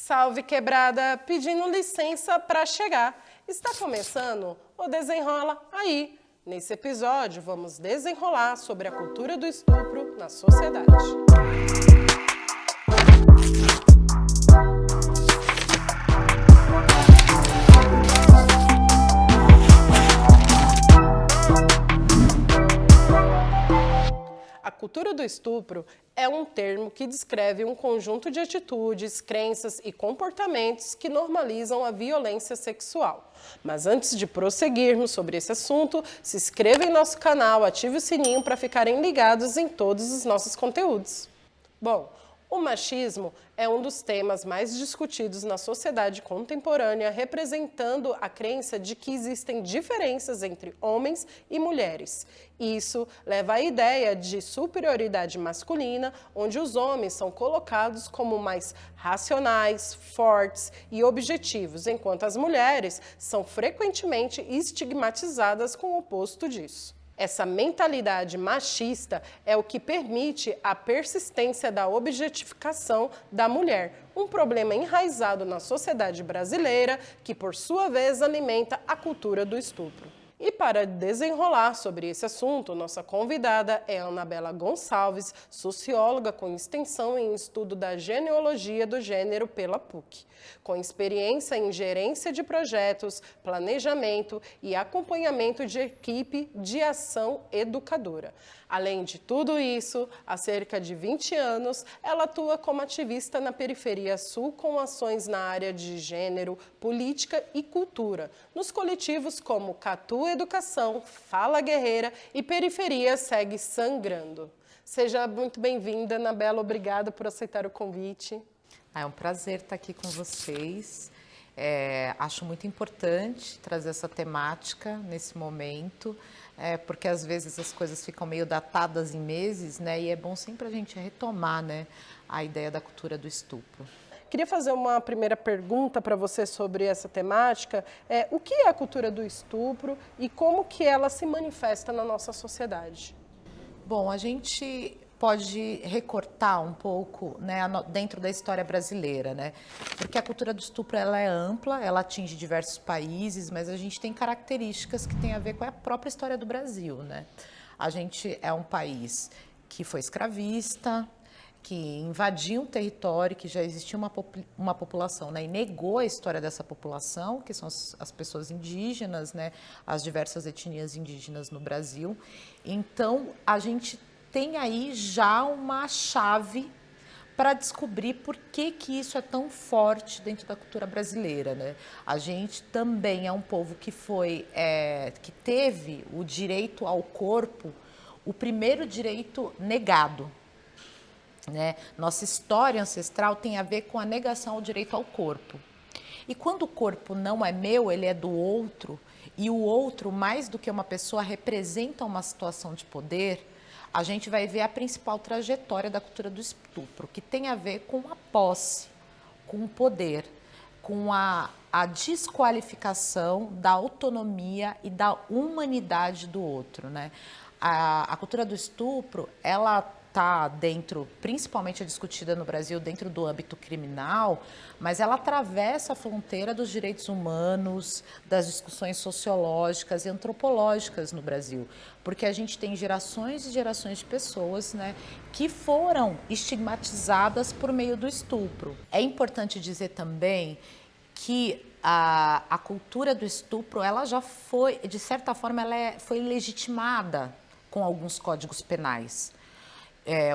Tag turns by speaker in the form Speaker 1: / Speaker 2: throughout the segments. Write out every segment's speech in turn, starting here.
Speaker 1: Salve quebrada, pedindo licença para chegar. Está começando o Desenrola Aí. Nesse episódio, vamos desenrolar sobre a cultura do estupro na sociedade. A cultura do estupro é um termo que descreve um conjunto de atitudes, crenças e comportamentos que normalizam a violência sexual. Mas antes de prosseguirmos sobre esse assunto, se inscreva em nosso canal, ative o sininho para ficarem ligados em todos os nossos conteúdos. Bom, o machismo é um dos temas mais discutidos na sociedade contemporânea, representando a crença de que existem diferenças entre homens e mulheres. Isso leva à ideia de superioridade masculina, onde os homens são colocados como mais racionais, fortes e objetivos, enquanto as mulheres são frequentemente estigmatizadas com o oposto disso. Essa mentalidade machista é o que permite a persistência da objetificação da mulher, um problema enraizado na sociedade brasileira que, por sua vez, alimenta a cultura do estupro. E para desenrolar sobre esse assunto, nossa convidada é Anabela Gonçalves, socióloga com extensão em estudo da genealogia do gênero pela PUC, com experiência em gerência de projetos, planejamento e acompanhamento de equipe de ação educadora. Além de tudo isso, há cerca de 20 anos, ela atua como ativista na periferia sul com ações na área de gênero, política e cultura, nos coletivos como Catu Educação, Fala Guerreira e Periferia Segue Sangrando. Seja muito bem-vinda, Anabela. Obrigada por aceitar o convite.
Speaker 2: É um prazer estar aqui com vocês. Acho muito importante trazer essa temática nesse momento, porque às vezes as coisas ficam meio datadas em meses, né? E é bom sempre a gente retomar, né, a ideia da cultura do estupro.
Speaker 1: Queria fazer uma primeira pergunta para você sobre essa temática. O que é a cultura do estupro e como que ela se manifesta na nossa sociedade?
Speaker 2: Bom, a gente pode recortar um pouco, né, dentro da história brasileira, né? Porque a cultura do estupro ela é ampla, ela atinge diversos países, mas a gente tem características que têm a ver com a própria história do Brasil, né? A gente é um país que foi escravista, que invadiu um território, que já existia uma população, né, e negou a história dessa população, que são as pessoas indígenas, né, as diversas etnias indígenas no Brasil. Então, a gente tem aí já uma chave para descobrir por que isso é tão forte dentro da cultura brasileira, né? A gente também é um povo que que teve o direito ao corpo, o primeiro direito negado, né? Nossa história ancestral tem a ver com a negação ao direito ao corpo. E quando o corpo não é meu, ele é do outro, e o outro, mais do que uma pessoa, representa uma situação de poder, a gente vai ver a principal trajetória da cultura do estupro, que tem a ver com a posse, com o poder, com a desqualificação da autonomia e da humanidade do outro, né? A cultura do estupro, ela está dentro, principalmente é discutida no Brasil, dentro do âmbito criminal, mas ela atravessa a fronteira dos direitos humanos, das discussões sociológicas e antropológicas no Brasil, porque a gente tem gerações e gerações de pessoas, né, que foram estigmatizadas por meio do estupro. É importante dizer também que a cultura do estupro, ela já foi, de certa forma, foi legitimada com alguns códigos penais.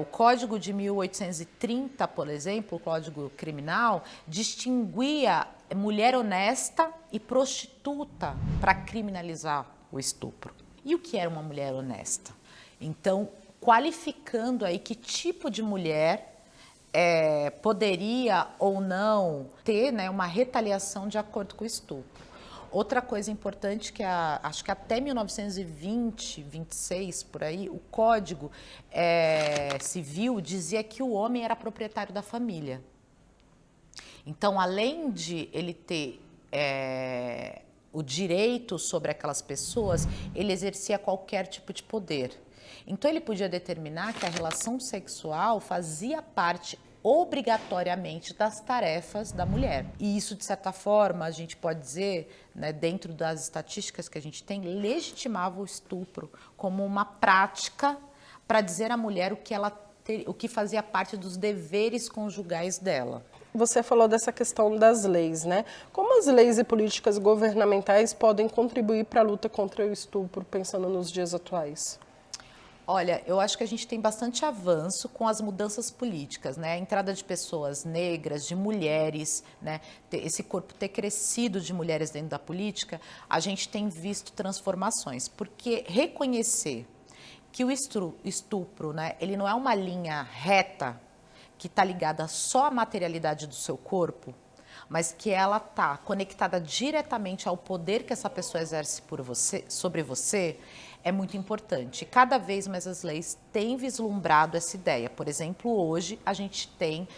Speaker 2: O Código de 1830, por exemplo, o Código Criminal, distinguia mulher honesta e prostituta para criminalizar o estupro. E o que era uma mulher honesta? Então, qualificando aí que tipo de mulher poderia ou não ter, né, uma retaliação de acordo com o estupro. Outra coisa importante que acho que até 1920, 26, por aí, o Código Civil dizia que o homem era proprietário da família. Então, além de ele ter o direito sobre aquelas pessoas, ele exercia qualquer tipo de poder. Então, ele podia determinar que a relação sexual fazia parte obrigatoriamente das tarefas da mulher. E isso, de certa forma, a gente pode dizer, né, dentro das estatísticas que a gente tem, legitimava o estupro como uma prática para dizer à mulher o que fazia parte dos deveres conjugais dela.
Speaker 1: Você falou dessa questão das leis, né? Como as leis e políticas governamentais podem contribuir para a luta contra o estupro, pensando nos dias atuais?
Speaker 2: Olha, eu acho que a gente tem bastante avanço com as mudanças políticas, né? A entrada de pessoas negras, de mulheres, né? Esse corpo ter crescido de mulheres dentro da política, a gente tem visto transformações, porque reconhecer que o estupro, né, ele não é uma linha reta que está ligada só à materialidade do seu corpo, mas que ela está conectada diretamente ao poder que essa pessoa exerce sobre você, é muito importante. Cada vez mais as leis têm vislumbrado essa ideia. Por exemplo, hoje a gente tem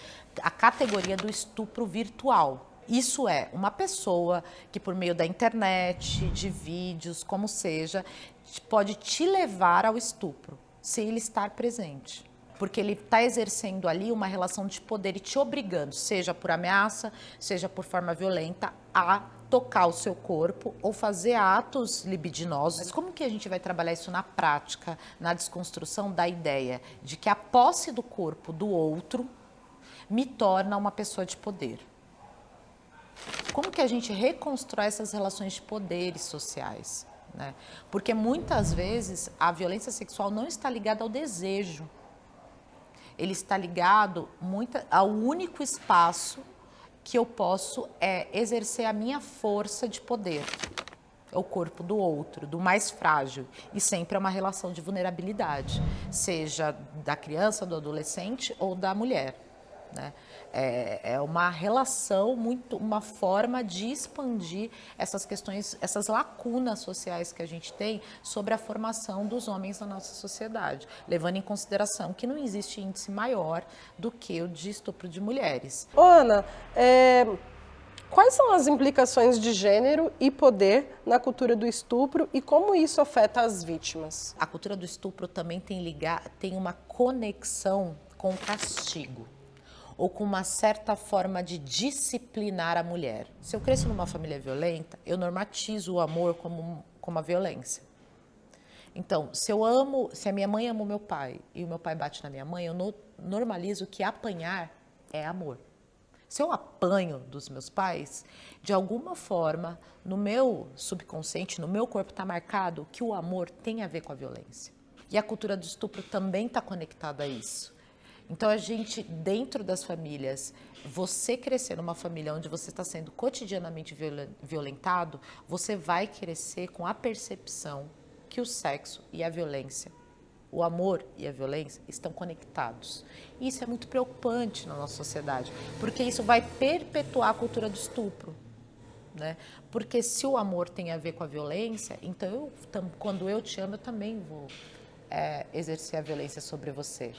Speaker 2: a categoria do estupro virtual. Isso é uma pessoa que, por meio da internet, de vídeos, como seja, pode te levar ao estupro, sem ele estar presente. Porque ele está exercendo ali uma relação de poder e te obrigando, seja por ameaça, seja por forma violenta, a tocar o seu corpo ou fazer atos libidinosos. Mas como que a gente vai trabalhar isso na prática, na desconstrução da ideia de que a posse do corpo do outro me torna uma pessoa de poder? Como que a gente reconstrói essas relações de poderes sociais, né? Porque muitas vezes a violência sexual não está ligada ao desejo. Ele está ligado ao único espaço que eu posso exercer a minha força de poder. É o corpo do outro, do mais frágil. E sempre é uma relação de vulnerabilidade, seja da criança, do adolescente ou da mulher, né? É uma relação, uma forma de expandir essas questões, essas lacunas sociais que a gente tem sobre a formação dos homens na nossa sociedade, levando em consideração que não existe índice maior do que o de estupro de mulheres.
Speaker 1: Ana, quais são as implicações de gênero e poder na cultura do estupro e como isso afeta as vítimas?
Speaker 2: A cultura do estupro também tem uma conexão com o castigo, ou com uma certa forma de disciplinar a mulher. Se eu cresço numa família violenta, eu normatizo o amor como a violência. Então, se a minha mãe ama o meu pai e o meu pai bate na minha mãe, eu normalizo que apanhar é amor. Se eu apanho dos meus pais, de alguma forma, no meu subconsciente, no meu corpo está marcado que o amor tem a ver com a violência. E a cultura do estupro também está conectada a isso. Então, a gente, dentro das famílias, você crescer numa família onde você está sendo cotidianamente violentado, você vai crescer com a percepção que o sexo e a violência, o amor e a violência estão conectados. E isso é muito preocupante na nossa sociedade, porque isso vai perpetuar a cultura do estupro, né? Porque se o amor tem a ver com a violência, então quando eu te amo, eu também vou exercer a violência sobre você.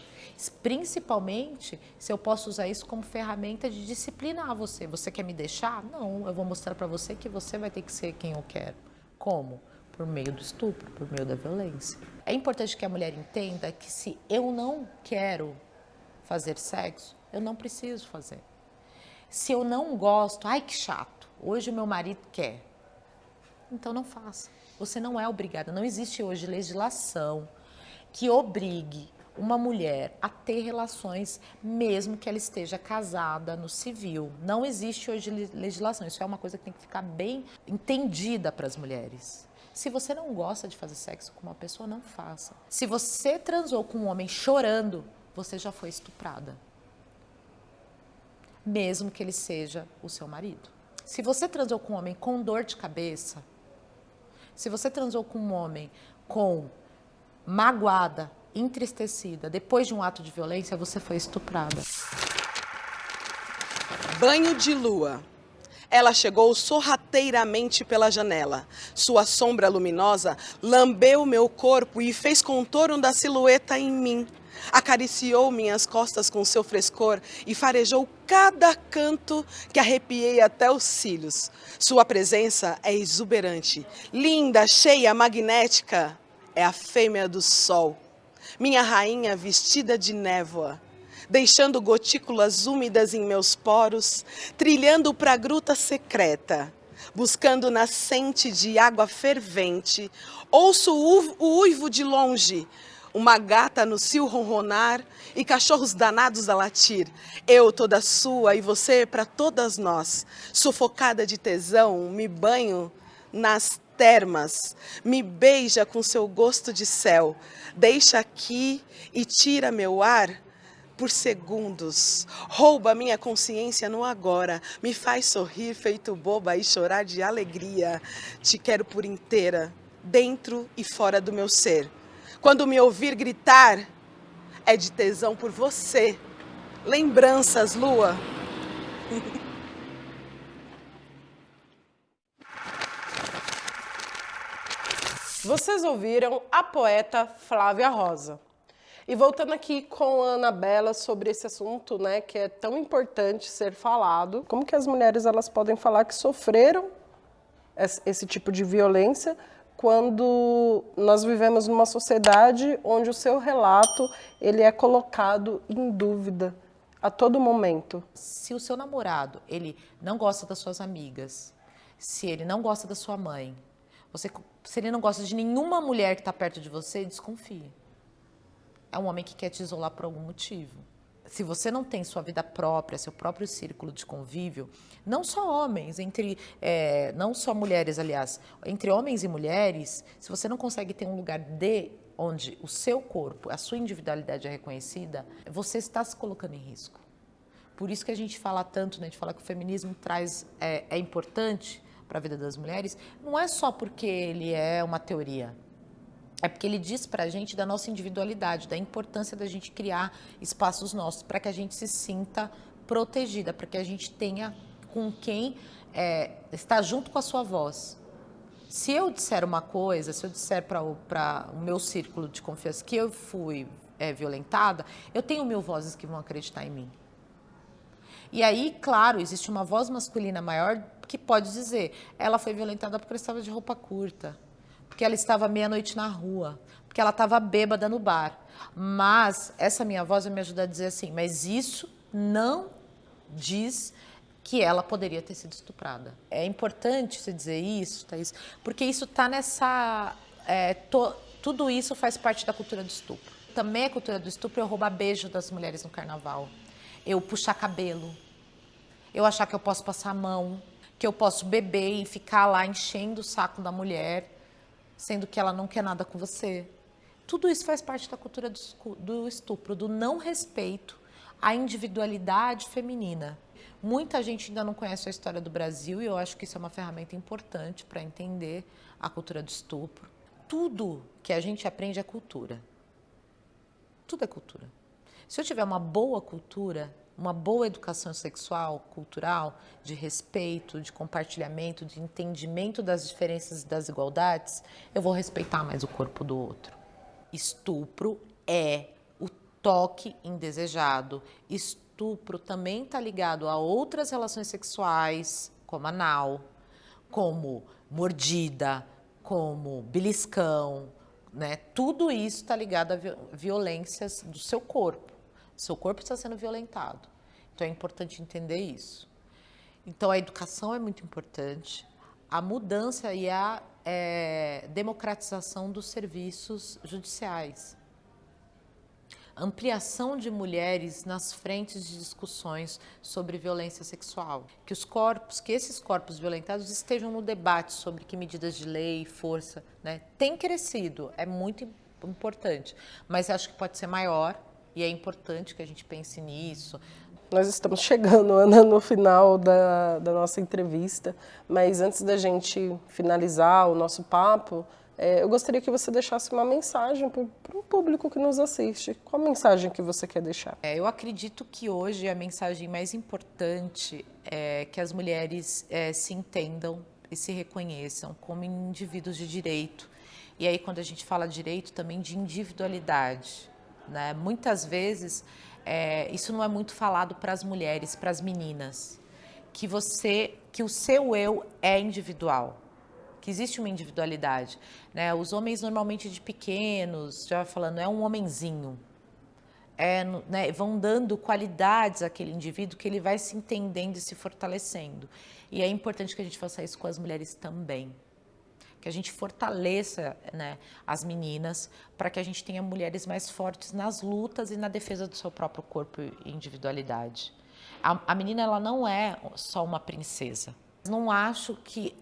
Speaker 2: Principalmente se eu posso usar isso como ferramenta de disciplinar você. Você quer me deixar? Não, eu vou mostrar para você que você vai ter que ser quem eu quero. Como? Por meio do estupro, por meio da violência. É importante que a mulher entenda que se eu não quero fazer sexo, eu não preciso fazer. Se eu não gosto, ai que chato, hoje o meu marido quer. Então não faça. Você não é obrigada. Não existe hoje legislação que obrigue uma mulher a ter relações mesmo que ela esteja casada no civil. Não existe hoje legislação. Isso é uma coisa que tem que ficar bem entendida para as mulheres. Se você não gosta de fazer sexo com uma pessoa, não faça. Se você transou com um homem chorando, você já foi estuprada. Mesmo que ele seja o seu marido. Se você transou com um homem com dor de cabeça, se você transou com um homem magoada, entristecida, depois de um ato de violência, você foi estuprada.
Speaker 3: Banho de lua. Ela chegou sorrateiramente pela janela. Sua sombra luminosa lambeu meu corpo e fez contorno da silhueta em mim. Acariciou minhas costas com seu frescor e farejou cada canto que arrepiei até os cílios. Sua presença é exuberante, linda, cheia, magnética. É a fêmea do sol, minha rainha vestida de névoa. deixando gotículas úmidas em meus poros, trilhando pra gruta secreta, buscando nascente de água fervente. Ouço o uivo de longe, uma gata no cio ronronar e cachorros danados a latir. Eu toda sua e você para todas nós. Sufocada de tesão, me banho nas termas, me beija com seu gosto de céu. Deixa aqui e tira meu ar por segundos. Rouba minha consciência no agora. Me faz sorrir feito boba e chorar de alegria. Te quero por inteira, dentro e fora do meu ser. Quando me ouvir gritar, é de tesão por você. Lembranças, lua.
Speaker 1: Vocês ouviram a poeta Flávia Rosa. E voltando aqui com a Anabela sobre esse assunto, né, que é tão importante ser falado, como que as mulheres elas podem falar que sofreram esse tipo de violência quando nós vivemos numa sociedade onde o seu relato ele é colocado em dúvida a todo momento.
Speaker 2: Se o seu namorado ele não gosta das suas amigas, se ele não gosta da sua mãe, se ele não gosta de nenhuma mulher que está perto de você, desconfie. É um homem que quer te isolar por algum motivo. Se você não tem sua vida própria, seu próprio círculo de convívio, não só homens, não só mulheres, aliás, entre homens e mulheres, se você não consegue ter um lugar onde o seu corpo, a sua individualidade é reconhecida, você está se colocando em risco. Por isso que a gente fala tanto, né, de falar que o feminismo é importante para a vida das mulheres, não é só porque ele é uma teoria. É porque ele diz para a gente da nossa individualidade, da importância da gente criar espaços nossos, para que a gente se sinta protegida, para que a gente tenha com quem estar junto com a sua voz. Se eu disser uma coisa, se eu disser para o meu círculo de confiança que eu fui violentada, eu tenho 1000 vozes que vão acreditar em mim. E aí, claro, existe uma voz masculina maior que pode dizer, ela foi violentada porque ela estava de roupa curta, porque ela estava meia-noite na rua, porque ela estava bêbada no bar. Mas essa minha voz vai me ajudar a dizer assim, mas isso não diz que ela poderia ter sido estuprada. É importante você dizer isso, Thaís, porque isso está nessa... tudo isso faz parte da cultura do estupro. Também a cultura do estupro é roubar beijo das mulheres no carnaval. Eu puxar cabelo, eu achar que eu posso passar a mão, que eu posso beber e ficar lá enchendo o saco da mulher, sendo que ela não quer nada com você. Tudo isso faz parte da cultura do estupro, do não respeito à individualidade feminina. Muita gente ainda não conhece a história do Brasil e eu acho que isso é uma ferramenta importante para entender a cultura do estupro. Tudo que a gente aprende é cultura. Tudo é cultura. Se eu tiver uma boa cultura, uma boa educação sexual, cultural, de respeito, de compartilhamento, de entendimento das diferenças e das igualdades, eu vou respeitar mais o corpo do outro. Estupro é o toque indesejado. Estupro também está ligado a outras relações sexuais, como anal, como mordida, como beliscão, né? Tudo isso está ligado a violências do seu corpo. Seu corpo está sendo violentado. Então é importante entender isso. Então a educação é muito importante. A mudança e a democratização dos serviços judiciais. Ampliação de mulheres nas frentes de discussões sobre violência sexual. Que esses corpos violentados estejam no debate sobre que medidas de lei, força, né? Tem crescido, é muito importante. Mas acho que pode ser maior e é importante que a gente pense nisso.
Speaker 1: Nós estamos chegando, Ana, no final da nossa entrevista, mas antes da gente finalizar o nosso papo, eu gostaria que você deixasse uma mensagem para o público que nos assiste. Qual a mensagem que você quer deixar?
Speaker 2: Eu acredito que hoje a mensagem mais importante é que as mulheres se entendam e se reconheçam como indivíduos de direito. E aí, quando a gente fala direito, também de individualidade, né? Muitas vezes, isso não é muito falado para as mulheres, para as meninas, que o seu eu é individual, que existe uma individualidade, né? Os homens normalmente de pequenos, já falando, é um homenzinho, né, vão dando qualidades àquele indivíduo que ele vai se entendendo e se fortalecendo. E é importante que a gente faça isso com as mulheres também. Que a gente fortaleça, né, as meninas para que a gente tenha mulheres mais fortes nas lutas e na defesa do seu próprio corpo e individualidade. A menina, ela não é só uma princesa. Não acho que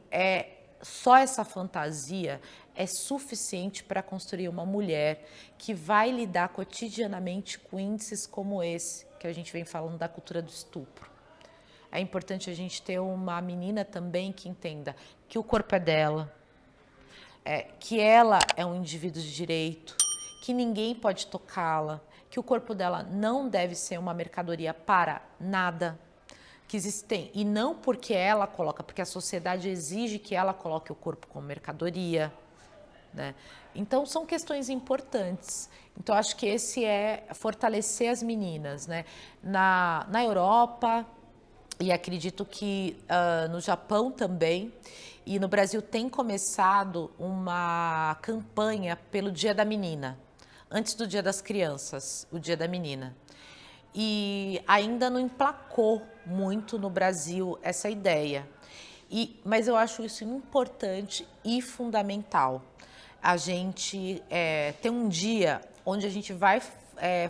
Speaker 2: só essa fantasia é suficiente para construir uma mulher que vai lidar cotidianamente com índices como esse, que a gente vem falando da cultura do estupro. É importante a gente ter uma menina também que entenda que o corpo é dela, que ela é um indivíduo de direito, que ninguém pode tocá-la, que o corpo dela não deve ser uma mercadoria para nada, que existem, e não porque ela coloca, porque a sociedade exige que ela coloque o corpo como mercadoria, né? Então são questões importantes. Então acho que esse é fortalecer as meninas, né? Na Europa, e acredito que no Japão também, e no Brasil tem começado uma campanha pelo Dia da Menina, antes do Dia das Crianças, o Dia da Menina. E ainda não emplacou muito no Brasil essa ideia. Mas eu acho isso importante e fundamental. A gente ter um dia onde a gente vai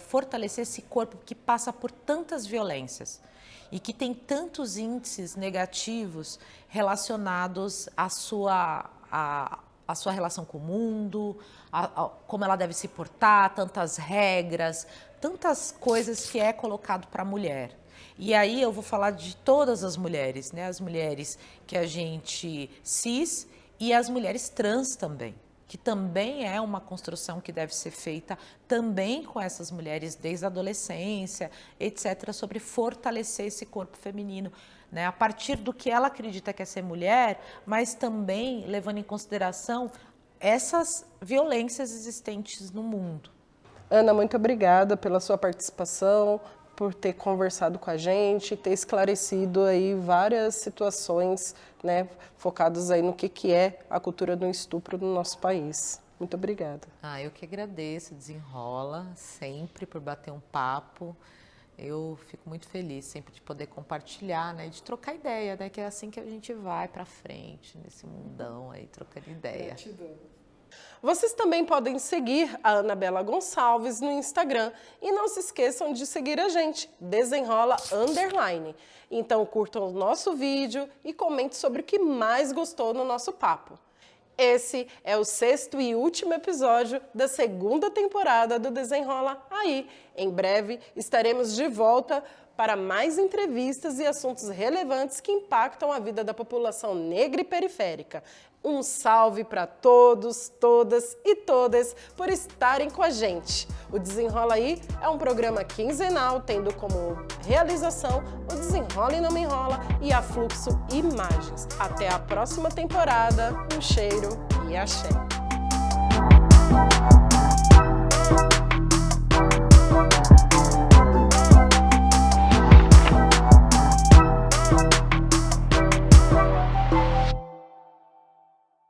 Speaker 2: fortalecer esse corpo que passa por tantas violências e que tem tantos índices negativos relacionados à sua relação com o mundo, como ela deve se portar, tantas regras, tantas coisas que é colocado para a mulher. E aí eu vou falar de todas as mulheres, né? As mulheres que a gente cis e as mulheres trans também, que também é uma construção que deve ser feita também com essas mulheres desde a adolescência, etc., sobre fortalecer esse corpo feminino, né, a partir do que ela acredita que é ser mulher, mas também levando em consideração essas violências existentes no mundo.
Speaker 1: Ana, muito obrigada pela sua participação, por ter conversado com a gente, ter esclarecido aí várias situações, né, focadas aí no que é a cultura do estupro no nosso país. Muito obrigada.
Speaker 2: Eu que agradeço, Desenrola, sempre por bater um papo. Eu fico muito feliz sempre de poder compartilhar, né, de trocar ideia, né, que é assim que a gente vai para frente, nesse mundão aí, trocando ideia.
Speaker 1: Gratidão. Vocês também podem seguir a Anabela Gonçalves no Instagram e não se esqueçam de seguir a gente, Desenrola _. Então curtam o nosso vídeo e comente sobre o que mais gostou no nosso papo. Esse é o 6º e último episódio da 2ª temporada do Desenrola Aí. Em breve estaremos de volta para mais entrevistas e assuntos relevantes que impactam a vida da população negra e periférica. Um salve para todos, todas e todas por estarem com a gente. O Desenrola Aí é um programa quinzenal, tendo como realização o Desenrola e Não Me Enrola e a Fluxo Imagens. Até a próxima temporada, um cheiro e axé.